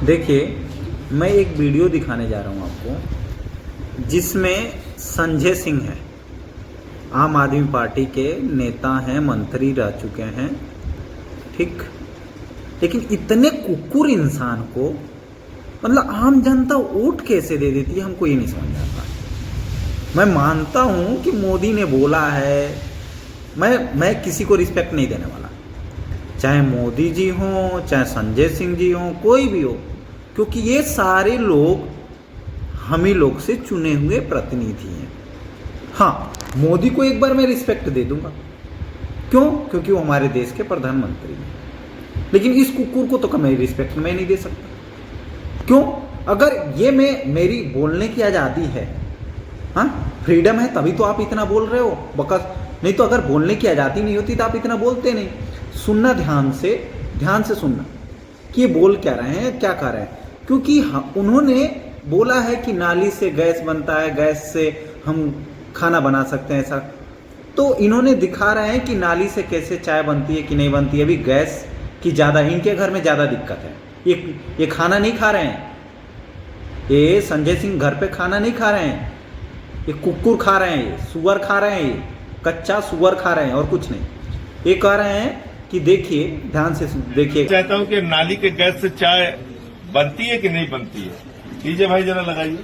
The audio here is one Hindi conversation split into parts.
देखिए, मैं एक वीडियो दिखाने जा रहा हूँ आपको, जिसमें संजय सिंह है, आम आदमी पार्टी के नेता हैं, मंत्री रह चुके हैं, ठीक। लेकिन इतने कुकुर इंसान को मतलब आम जनता वोट कैसे दे देती है, हमको ये नहीं समझ आता। मैं मानता हूँ कि मोदी ने बोला है, मैं किसी को रिस्पेक्ट नहीं देने वाला, चाहे मोदी जी हों, चाहे संजय सिंह जी हों, कोई भी हो, क्योंकि ये सारे लोग हम ही लोग से चुने हुए प्रतिनिधि हैं। हाँ, मोदी को एक बार मैं रिस्पेक्ट दे दूंगा, क्यों? क्योंकि वो हमारे देश के प्रधानमंत्री हैं। लेकिन इस कुकुर को तो कभी रिस्पेक्ट मैं नहीं दे सकता। क्यों? अगर ये मेरी बोलने की आज़ादी है, हाँ, फ्रीडम है, तभी तो आप इतना बोल रहे हो बकस। नहीं तो अगर बोलने की आज़ादी नहीं होती तो आप इतना बोलते नहीं। सुनना ध्यान से सुनना कि ये बोल क्या रहे हैं, क्या कर रहे हैं। क्योंकि उन्होंने बोला है कि नाली से गैस बनता है, गैस से हम खाना बना सकते हैं, ऐसा। तो इन्होंने दिखा रहे हैं कि नाली से कैसे चाय बनती है कि नहीं बनती है। अभी गैस की ज़्यादा, इनके घर में ज़्यादा दिक्कत है। ये खाना नहीं खा रहे हैं, ये संजय सिंह घर पे खाना नहीं खा रहे हैं, ये कुकुर खा रहे हैं, ये सुअर खा रहे हैं, ये कच्चा सुअर खा रहे हैं और कुछ नहीं। ये कह रहे हैं कि देखिए, ध्यान से देखिए। चाहता हूँ कि नाली के गैस से चाय बनती है कि नहीं बनती है। लीजिए भाई, जरा लगाइए,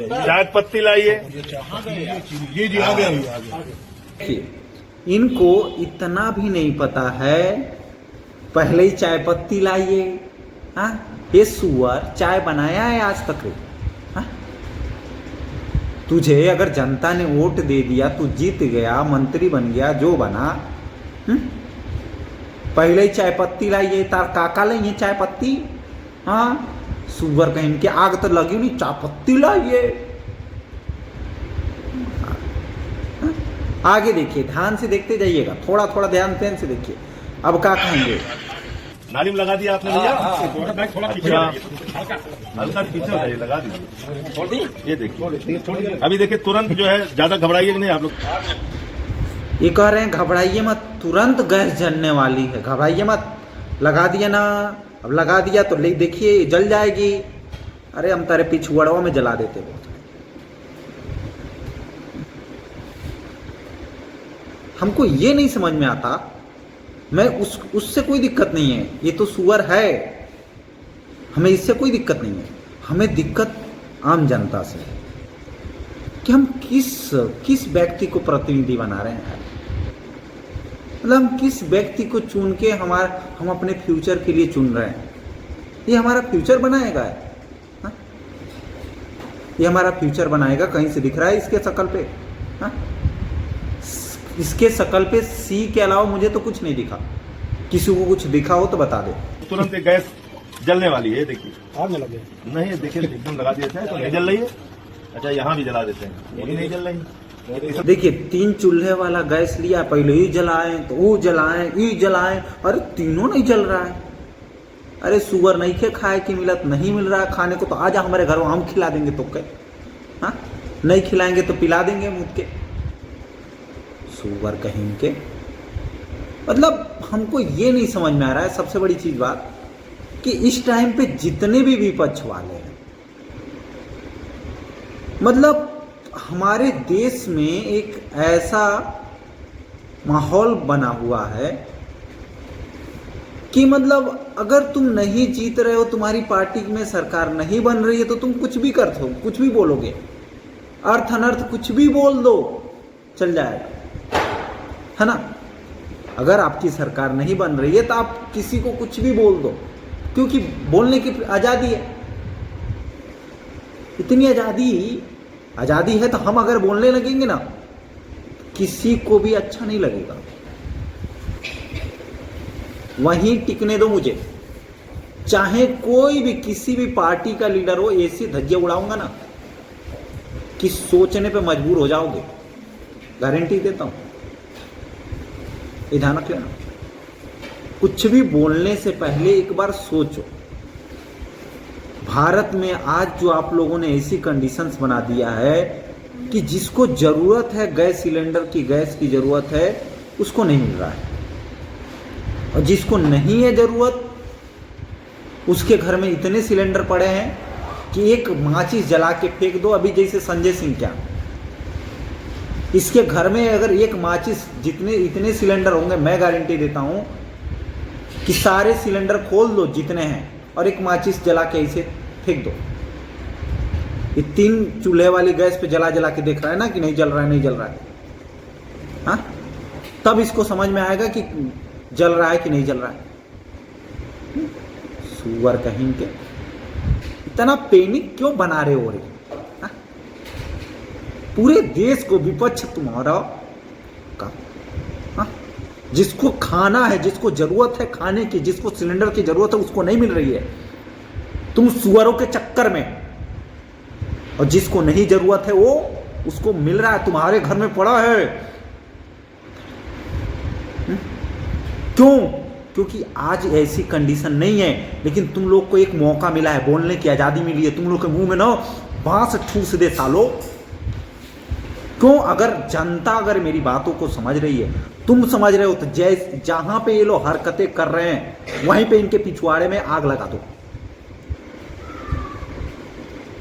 चाय पत्ती लाइए। ये जी आ गया। देखिए, इनको इतना भी नहीं पता है, पहले ही चाय पत्ती लाइए। हाँ, ये सुअर चाय बनाया है आज तक? हाँ, तुझे अगर जनता ने वोट दे दिया, तू जीत गया, मंत्री बन गया, जो बना, पहले ही चाय पत्ती लाइए। तार काका लाइए चाय पत्ती। हाँ, सुअर कहीं के आग तो लगी नहीं, चाय पत्ती लाइए। आगे देखिए, ध्यान से देखते जाइएगा, थोड़ा थोड़ा ध्यान से देखिए। अब क्या कहेंगे? नाली में लगा दिया आपने भैया? हल्का पीछे हो, लगा दीजिए। ये देखिए, अभी देखिए, तुरंत जो है, ज्यादा घबराइए नहीं आप लोग। ये कह रहे हैं घबराइए मत, तुरंत गैस जलने वाली है, घबराइए मत। लगा दिया ना, अब लगा दिया तो ले देखिए जल जाएगी। अरे हम तारे पिछुड़वा में जला देते बहुत। हमको ये नहीं समझ में आता। मैं उससे कोई दिक्कत नहीं है, ये तो सुअर है, हमें इससे कोई दिक्कत नहीं है। हमें दिक्कत आम जनता से है कि हम किस व्यक्ति को प्रतिनिधि बना रहे हैं। मतलब हम किस व्यक्ति को चुन के हम अपने फ्यूचर के लिए चुन रहे हैं। ये हमारा फ्यूचर बनाएगा? हाँ? ये हमारा फ्यूचर बनाएगा? कहीं से दिख रहा है इसके शकल पे? हाँ? इसके शकल पे सी के अलावा मुझे तो कुछ नहीं दिखा। किसी को कुछ दिखा हो तो बता दे। तुरंत गैस जलने वाली है, देखिए आग में लग गया। नहीं, देखिए एकदम लगा दिया था तो नहीं जल रही है। अच्छा, यहाँ भी जला देते हैं, ये भी नहीं जल रही। देखिए, 3 चूल्हे वाला गैस लिया, पहले ये जलाएं तो वो जलाएं, ये जलाएं, अरे तीनों नहीं जल रहा है। अरे सुअर नहीं के खाए की मिलत, नहीं मिल रहा है खाने को, तो आजा हमारे घर में, हम खिला देंगे तो क्या। हाँ, नहीं खिलाएंगे तो पिला देंगे मुझ के। सुअर कहीं के। मतलब हमको ये नहीं समझ में आ रहा है, सबसे बड़ी चीज बात, कि इस टाइम पे जितने भी विपक्ष वाले हैं, मतलब हमारे देश में एक ऐसा माहौल बना हुआ है कि मतलब अगर तुम नहीं जीत रहे हो, तुम्हारी पार्टी में सरकार नहीं बन रही है, तो तुम कुछ भी करते हो, कुछ भी बोलोगे, अर्थ अनर्थ कुछ भी बोल दो, चल जाएगा, है ना। अगर आपकी सरकार नहीं बन रही है तो आप किसी को कुछ भी बोल दो, क्योंकि बोलने की आजादी है। इतनी आजादी है तो हम अगर बोलने लगेंगे ना, किसी को भी अच्छा नहीं लगेगा। वहीं टिकने दो मुझे, चाहे कोई भी किसी भी पार्टी का लीडर हो, ऐसी धज्जियां उड़ाऊंगा ना कि सोचने पे मजबूर हो जाओगे, गारंटी देता हूं। ये ध्यान रख लेना, कुछ भी बोलने से पहले एक बार सोचो। भारत में आज जो आप लोगों ने ऐसी कंडीशंस बना दिया है कि जिसको जरूरत है गैस सिलेंडर की, गैस की जरूरत है, उसको नहीं मिल रहा है, और जिसको नहीं है जरूरत उसके घर में इतने सिलेंडर पड़े हैं कि एक माचिस जला के फेंक दो। अभी जैसे संजय सिंह क्या, इसके घर में अगर एक माचिस जितने इतने सिलेंडर होंगे, मैं गारंटी देता हूं कि सारे सिलेंडर खोल दो जितने हैं और एक माचिस जला के इसे फेंक दो। ये 3 चूल्हे वाली गैस पे जला जला के देख रहा है ना कि नहीं जल रहा है, नहीं जल रहा है, हाँ? तब इसको समझ में आएगा कि जल रहा है कि नहीं जल रहा है। सुअर कहीं के, इतना पैनिक क्यों बना रहे हो रे? हाँ? पूरे देश को विपक्ष तुम्हारा का, हाँ? जिसको खाना है, जिसको जरूरत है खाने की, जिसको सिलेंडर की जरूरत है, उसको नहीं मिल रही है, तुम सुअरों के चक्कर में। और जिसको नहीं जरूरत है वो उसको मिल रहा है, तुम्हारे घर में पड़ा है। क्यों? क्योंकि आज ऐसी कंडीशन नहीं है, लेकिन तुम लोग को एक मौका मिला है, बोलने की आजादी मिली है। तुम लोग के मुंह में ना बांस ठूस दे सालो। क्यों? अगर जनता अगर मेरी बातों को समझ रही है, तुम समझ रहे हो, तो जहां पे ये लोग हरकतें कर रहे हैं वहीं पे इनके पिछवाड़े में आग लगा दो।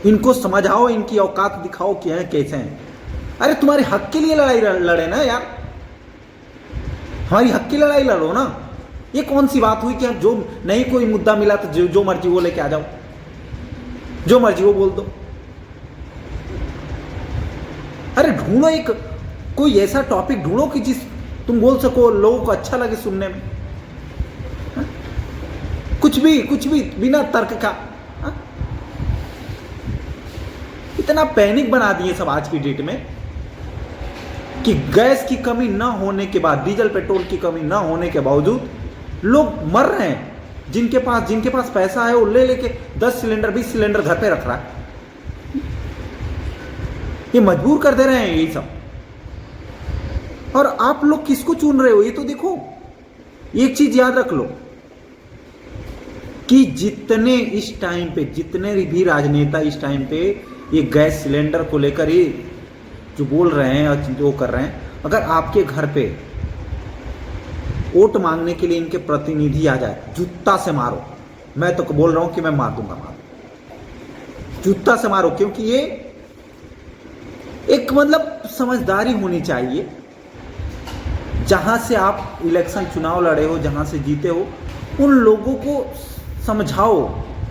इनको समझाओ, इनकी औकात दिखाओ कि हैं कैसे हैं। अरे तुम्हारे हक के लिए लड़ाई लड़े ना यार, हमारी हक की लड़ाई लड़ो ना। ये कौन सी बात हुई कि हम जो नहीं कोई मुद्दा मिला तो जो मर्जी वो लेके आ जाओ, जो मर्जी वो बोल दो। अरे ढूंढो एक कोई ऐसा टॉपिक ढूंढो कि जिस तुम बोल सको, लोगों को अच्छा लगे सुनने में। हा? कुछ भी बिना तर्क का। हा? इतना पैनिक बना दिए सब आज की डेट में कि गैस की कमी ना होने के बाद, डीजल पेट्रोल की कमी ना होने के बावजूद लोग मर रहे हैं। जिनके पास पैसा है वो ले लेके 10 सिलेंडर 20 सिलेंडर घर पे रख रहा है। ये मजबूर कर दे रहे हैं यही सब। और आप लोग किसको चुन रहे हो ये तो देखो। एक चीज याद रख लो कि जितने इस टाइम पे, जितने भी राजनेता इस टाइम पे ये गैस सिलेंडर को लेकर ही जो बोल रहे हैं और जो कर रहे हैं, अगर आपके घर पे वोट मांगने के लिए इनके प्रतिनिधि आ जाए, जूता से मारो। मैं तो बोल रहा हूं कि मैं मार दूंगा, जूता से मारो। क्योंकि ये एक मतलब समझदारी होनी चाहिए। जहां से आप इलेक्शन चुनाव लड़े हो, जहां से जीते हो, उन लोगों को समझाओ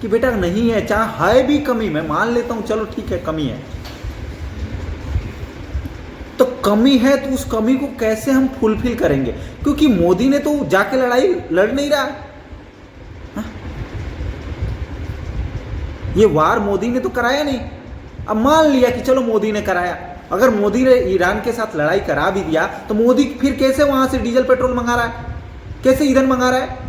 कि बेटा नहीं है, चाहे है भी कमी, मैं मान लेता हूं, चलो ठीक है कमी है, तो कमी है तो उस कमी को कैसे हम फुलफिल करेंगे। क्योंकि मोदी ने तो जाके लड़ाई लड़ नहीं रहा। हा? ये वार मोदी ने तो कराया नहीं। अब मान लिया कि चलो मोदी ने कराया, अगर मोदी ने ईरान के साथ लड़ाई करा भी दिया तो मोदी फिर कैसे वहां से डीजल पेट्रोल मंगा रहा है, कैसे ईंधन मंगा रहा है?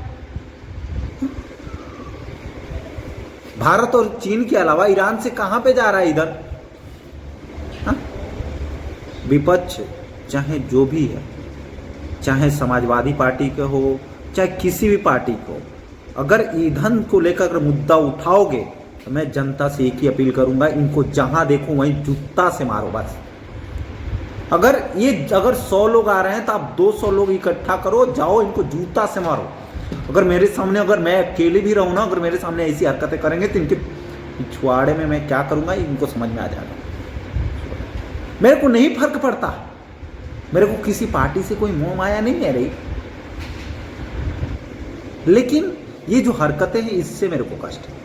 भारत और चीन के अलावा ईरान से कहां पे जा रहा है ईंधन? विपक्ष चाहे जो भी है, चाहे समाजवादी पार्टी के हो, चाहे किसी भी पार्टी को, अगर ईंधन को लेकर अगर मुद्दा उठाओगे तो मैं जनता से एक ही अपील करूंगा, इनको जहां देखो वहीं जूता से मारो बस। अगर 100 लोग आ रहे हैं तो आप 200 लोग इकट्ठा करो, जाओ इनको जूता से मारो। अगर मेरे सामने, अगर मैं अकेले भी रहूं ना, अगर मेरे सामने ऐसी हरकतें करेंगे तो इनके पिछवाड़े में मैं क्या करूंगा इनको समझ में आ जाएगा। मेरे को नहीं फर्क पड़ता, मेरे को किसी पार्टी से कोई मोह माया नहीं है रही, लेकिन ये जो हरकतें हैं इससे मेरे को कष्ट है।